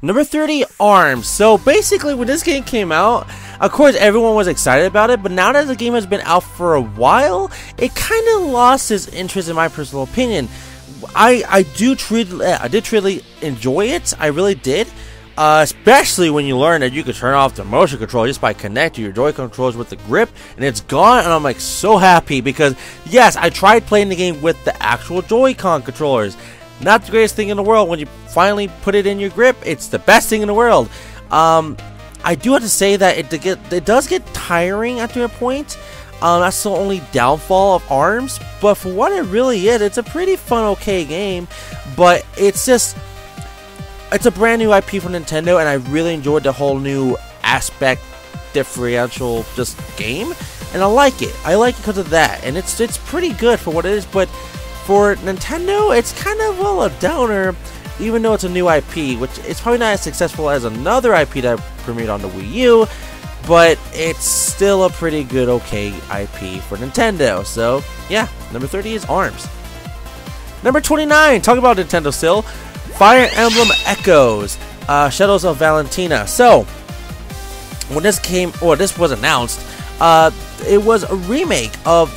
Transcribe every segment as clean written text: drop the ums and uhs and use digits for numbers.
Number 30, ARMS. So basically, when this game came out, of course everyone was excited about it, but now that the game has been out for a while, it kind of lost its interest in my personal opinion. I did truly enjoy it. I really did. Especially when you learn that you can turn off the motion control just by connecting your Joy controllers with the grip, and it's gone, and I'm like so happy because yes, I tried playing the game with the actual Joy-Con controllers. Not the greatest thing in the world. When you finally put it in your grip, it's the best thing in the world. I do have to say that it does get tiring after a point. That's the only downfall of ARMS, but for what it really is, it's a pretty fun, okay game. But it's a brand new IP from Nintendo, and I really enjoyed the whole new aspect, differential, just game, and I like it. I like it because of that, and it's pretty good for what it is. But for Nintendo, it's kind of, well, a downer, even though it's a new IP, which it's probably not as successful as another IP that premiered on the Wii U, but it's still a pretty good, okay IP for Nintendo. So, yeah, number 30 is ARMS. Number 29, talk about Nintendo still, Fire Emblem Echoes, Shadows of Valentina. So, when this was announced, it was a remake of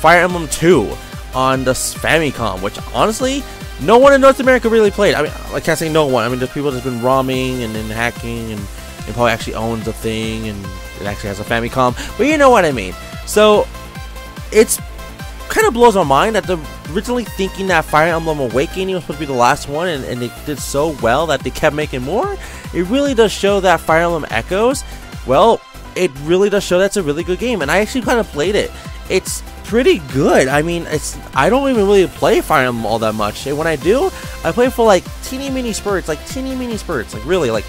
Fire Emblem 2 on the Famicom, which honestly, no one in North America really played. I mean, I can't say no one. I mean, there's people that's been ROMing and then hacking, and it probably actually owns the thing, and it actually has a Famicom. But you know what I mean. So, it's kind of blows my mind that they're originally thinking that Fire Emblem Awakening was supposed to be the last one, and they did so well that they kept making more. It really does show that Fire Emblem Echoes, well, it really does show that's a really good game, and I actually kind of played it. It's pretty good. I mean, I don't even really play Fire Emblem all that much, and when I do, I play for like teeny mini spurts, like really, like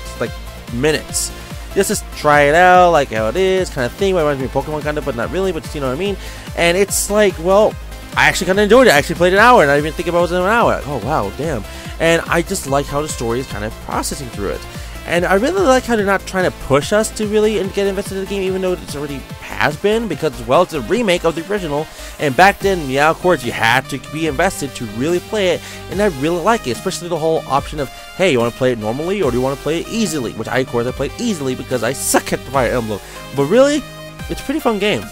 minutes, just to try it out, like how it is, kind of thing. It reminds me of Pokemon kind of, but not really, but you know what I mean. And it's like, well, I actually kind of enjoyed it. I actually played an hour, and I didn't even think about it was an hour. Oh wow, damn. And I just like how the story is kind of processing through it. And I really like how they're not trying to push us to really get invested in the game, even though it's already has been, because, well, it's a remake of the original. And back then, yeah, of course, you had to be invested to really play it, and I really like it, especially the whole option of, hey, you want to play it normally, or do you want to play it easily? Which I, of course, I played easily because I suck at Fire Emblem. But really, it's a pretty fun game.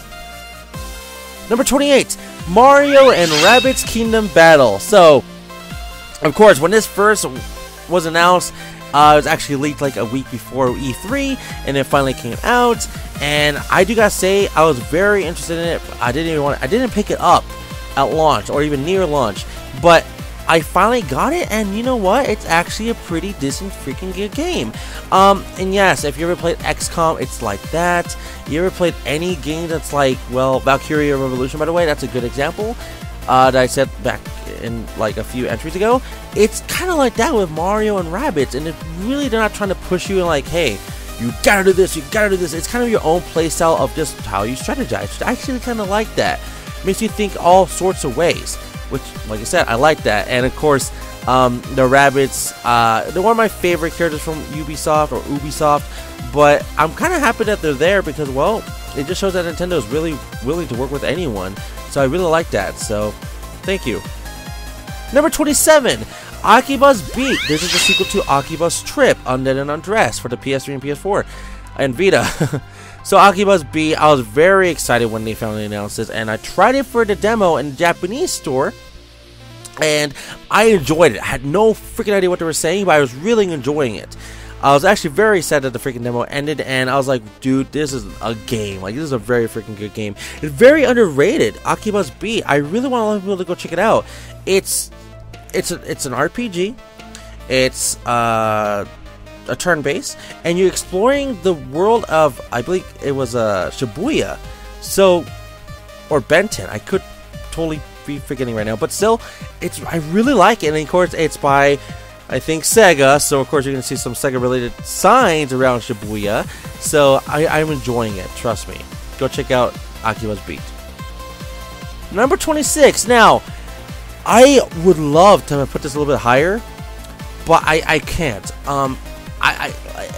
Number 28, Mario and Rabbids Kingdom Battle. So, of course, when this first was announced, it was actually leaked like a week before E3, and it finally came out. And I do gotta say, I was very interested in it. I didn't pick it up at launch or even near launch, but I finally got it, and you know what? It's actually a pretty decent freaking good game. And yes, if you ever played XCOM, it's like that. You ever played any game that's like, well, Valkyria Revolution, by the way, that's a good example that I said back in like a few entries ago. It's kind of like that with Mario and Rabbids, and they're not trying to push you in like, hey, you gotta do this, you gotta do this. It's kind of your own playstyle of just how you strategize. I actually kind of like that. It makes you think all sorts of ways, which, like I said, I like that. And of course, the Rabbids, they're one of my favorite characters from Ubisoft or Ubisoft, but I'm kind of happy that they're there because, well, it just shows that Nintendo is really willing to work with anyone. So I really like that. So, thank you. Number 27, Akiba's Beat. This is the sequel to Akiba's Trip, Undead and Undressed for the PS3 and PS4 and Vita. So Akiba's Beat, I was very excited when they finally announced this, and I tried it for the demo in the Japanese store, and I enjoyed it. I had no freaking idea what they were saying, but I was really enjoying it. I was actually very sad that the freaking demo ended, and I was like, dude, this is a game. Like, this is a very freaking good game. It's very underrated, Akiba's Beat. I really want a lot of people to go check it out. It's an RPG. It's a turn-based, and you're exploring the world of, I believe it was Shibuya, so, or Benton. I could totally be forgetting right now, but still, I really like it. And of course, it's by, I think, Sega, so of course you're gonna see some Sega-related signs around Shibuya. So I'm enjoying it. Trust me. Go check out Akiba's Beat. Number 26. Now, I would love to put this a little bit higher, but I can't.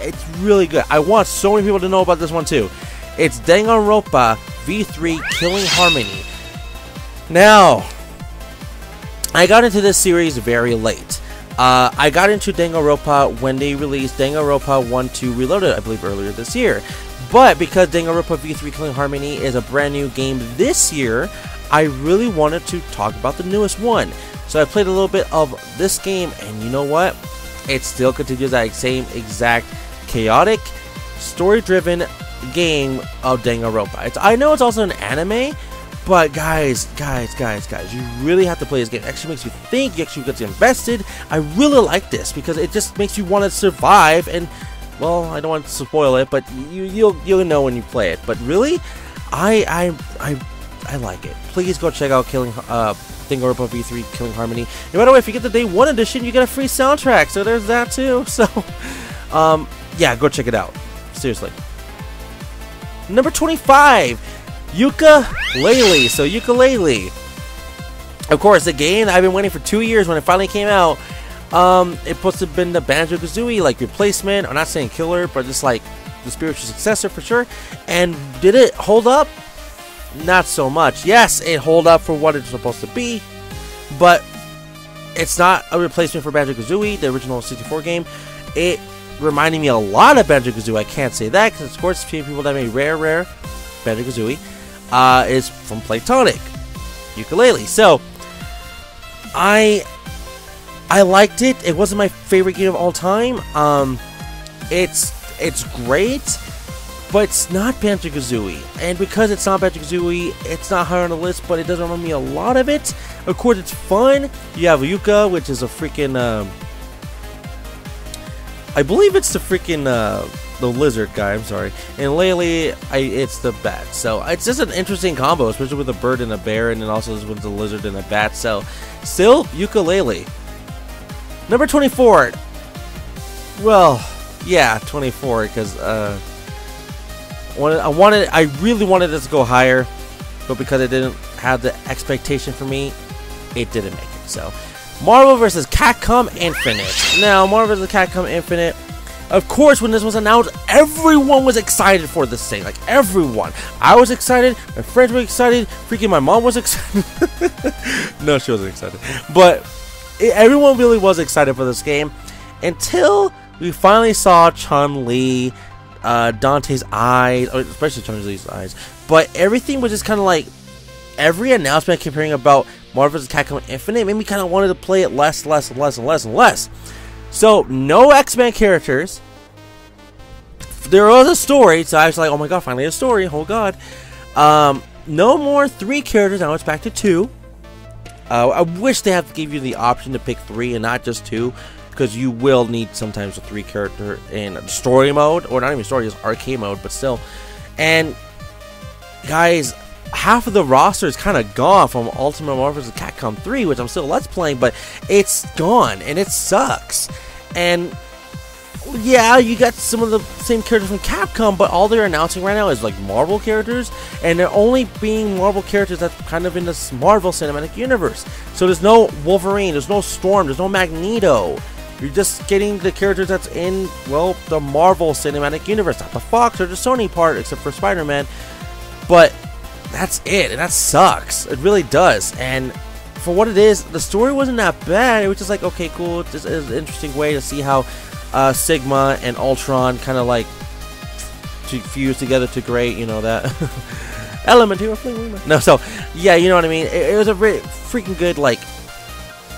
It's really good. I want so many people to know about this one too. It's Danganronpa V3 Killing Harmony. Now, I got into this series very late. I got into Danganronpa when they released Danganronpa 1-2 Reloaded, I believe earlier this year. But because Danganronpa V3 Killing Harmony is a brand new game this year, I really wanted to talk about the newest one. So I played a little bit of this game, and you know what? It still continues that same exact chaotic, story-driven game of Danganronpa. I know it's also an anime, but guys, you really have to play this game. It actually makes you think, you actually get invested. I really like this because it just makes you want to survive, and well, I don't want to spoil it, but you'll know when you play it. But really, I like it. Please go check out Danganronpa V3 Killing Harmony. And by the way, if you get the Day 1 edition, you get a free soundtrack, so there's that too. So, yeah, go check it out. Seriously. Number 25, Yooka-Laylee. So, Yooka-Laylee. Of course, the game I've been waiting for 2 years when it finally came out. It must have been the Banjo-Kazooie, like, replacement. I'm not saying killer, but just like the spiritual successor for sure. And did it hold up? Not so much. Yes, it hold up for what it's supposed to be, but it's not a replacement for Banjo-Kazooie, the original 64 game. It reminded me a lot of Banjo-Kazooie. I can't say that because, of course, people that made rare Banjo-Kazooie is from Playtonic, Yooka-Laylee. So I liked it. It wasn't my favorite game of all time. It's great, but it's not Banjo-Kazooie. And because it's not Banjo-Kazooie, it's not higher on the list, but it doesn't remind me a lot of it. Of course, it's fun. You have Yuka, which is a freaking, I believe it's the freaking, the lizard guy, I'm sorry. And Laylee, it's the bat. So, it's just an interesting combo, especially with a bird and a bear, and then also with a lizard and a bat. So, still, Yooka-Laylee. Number 24. Well, yeah, 24, because, I really wanted this to go higher, but because it didn't have the expectation for me, it didn't make it. So, Marvel vs. Capcom Infinite. Now, Marvel vs. Capcom Infinite, of course, when this was announced, everyone was excited for this thing. Like, everyone. I was excited, my friends were excited, freaking my mom was excited. No, she wasn't excited. But everyone really was excited for this game until we finally saw Chun-Li, Dante's eyes, especially Chun-Li's eyes, but everything was just kind of like, every announcement I kept hearing about Marvel vs. Capcom Infinite made me kind of wanted to play it less. So, no X-Men characters. There was a story, so I was like, oh my god, finally a story, oh god. No more 3 characters, now it's back to 2. I wish they have to give you the option to pick 3 and not just 2. Because you will need sometimes a 3 character in story mode, or not even story, just arcade mode, but still. And guys, half of the roster is kind of gone from Ultimate Marvel vs. Capcom 3, which I'm still Let's Playing, but it's gone and it sucks. And yeah, you got some of the same characters from Capcom, but all they're announcing right now is like Marvel characters, and they're only being Marvel characters that's kind of in this Marvel Cinematic Universe. So there's no Wolverine, there's no Storm, there's no Magneto. You're just getting the characters that's in, well, the Marvel Cinematic Universe, not the Fox or the Sony part, except for Spider-Man. But that's it, and that sucks. It really does. And for what it is, the story wasn't that bad. It was just like, okay, cool. This is an interesting way to see how Sigma and Ultron kind of like fuse together to great, you know, that element here. No, so yeah, you know what I mean. It was a really freaking good like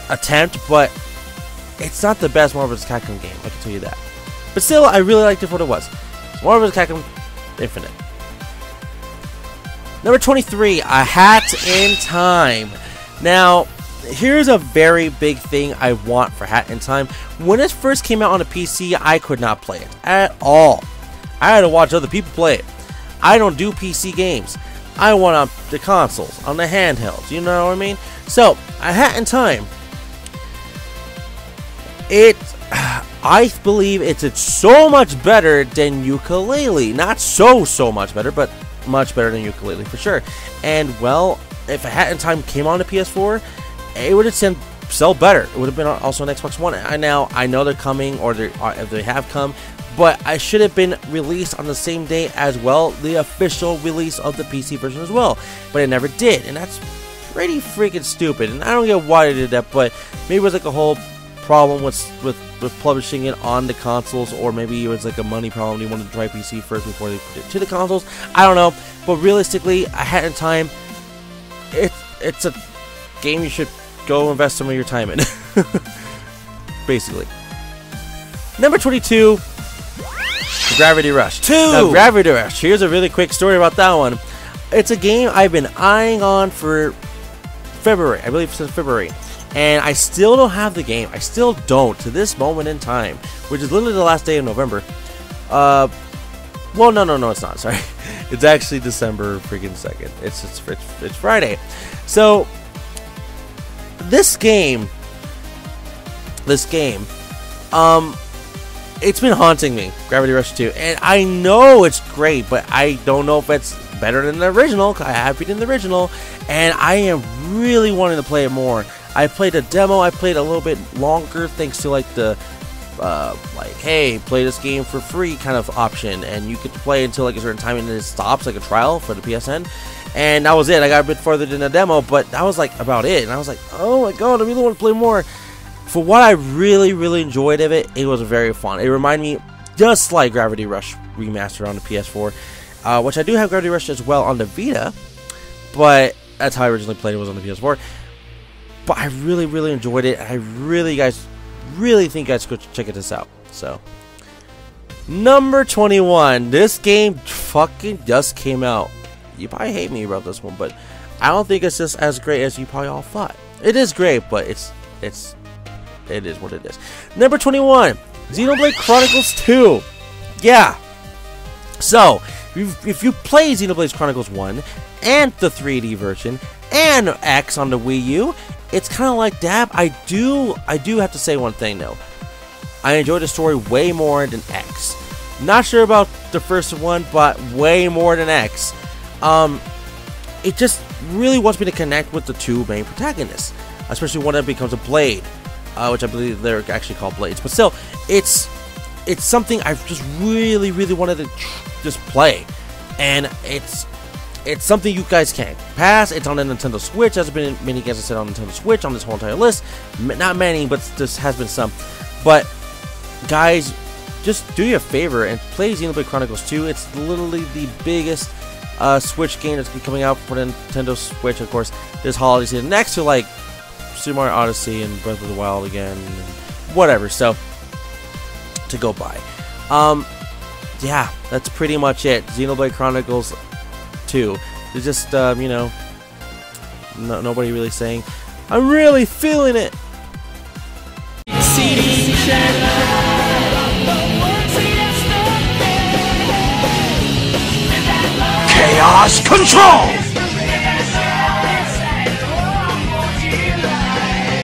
attempt, but it's not the best Marvel vs. Capcom game, I can tell you that. But still, I really liked it for what it was. Marvel vs. Capcom Infinite. Number 23, A Hat in Time. Now, here's a very big thing I want for Hat in Time. When it first came out on the PC, I could not play it at all. I had to watch other people play it. I don't do PC games. I want on the consoles, on the handhelds, you know what I mean? So, A Hat in Time. I believe it's so much better than Yooka-Laylee. Not so much better, but much better than Yooka-Laylee for sure. And well, if A Hat in Time came on the PS4, it would have sell better. It would have been also on Xbox One. I know they're coming, or if they have come, but I should have been released on the same day as well, the official release of the PC version as well. But it never did, and that's pretty freaking stupid. And I don't get why they did that, but maybe it was like a whole problem with publishing it on the consoles, or maybe it was like a money problem. You wanted to try PC first before they put it to the consoles. I don't know, but realistically, ahead in time, it's a game you should go invest some of your time in. Basically. Number 22, Gravity Rush 2. Now, Gravity Rush. Here's a really quick story about that one. It's a game I've been eyeing on for February. I believe since February. And I still don't have the game. I still don't to this moment in time, which is literally the last day of November. Well, no, it's not. Sorry, it's actually December freaking 2nd. It's Friday. So this game, it's been haunting me. Gravity Rush 2, and I know it's great, but I don't know if it's better than the original. I have beaten the original, and I am really wanting to play it more. I played a demo. I played a little bit longer thanks to like the hey, play this game for free kind of option, and you get to play until like a certain time and then it stops, like a trial for the PSN. And that was it. I got a bit further than the demo, but that was like about it. And I was like, oh my god, I really want to play more. For what I really enjoyed of it, it was very fun. It reminded me just like Gravity Rush Remastered on the PS4, which I do have Gravity Rush as well on the Vita, but that's how I originally played it, was on the PS4. But I really enjoyed it. I really think you guys should check this out. So, number 21. This game fucking just came out. You probably hate me about this one, but I don't think it's just as great as you probably all thought. It is great, but it is what it is. Number 21. Xenoblade Chronicles 2. Yeah. So, if you play Xenoblade Chronicles 1 and the 3D version and X on the Wii U, it's kind of like that. I do have to say one thing though. I enjoyed the story way more than X. Not sure about the first one, but way more than X. It just really wants me to connect with the two main protagonists, especially one that becomes a blade, which I believe they're actually called blades. But still, it's something I've just really wanted to just play, and it's something you guys can't pass. It's on the Nintendo Switch. There's been many games I said on Nintendo Switch on this whole entire list. Not many, but there has been some. But guys, just do you a favor and play Xenoblade Chronicles 2. It's literally the biggest Switch game that's been coming out for the Nintendo Switch, of course, this holiday season. Next to like Super Mario Odyssey and Breath of the Wild again, and whatever. So to go by. Yeah, that's pretty much it. Xenoblade Chronicles 2. It's just, nobody really saying, I'm really feeling it. Chaos Control!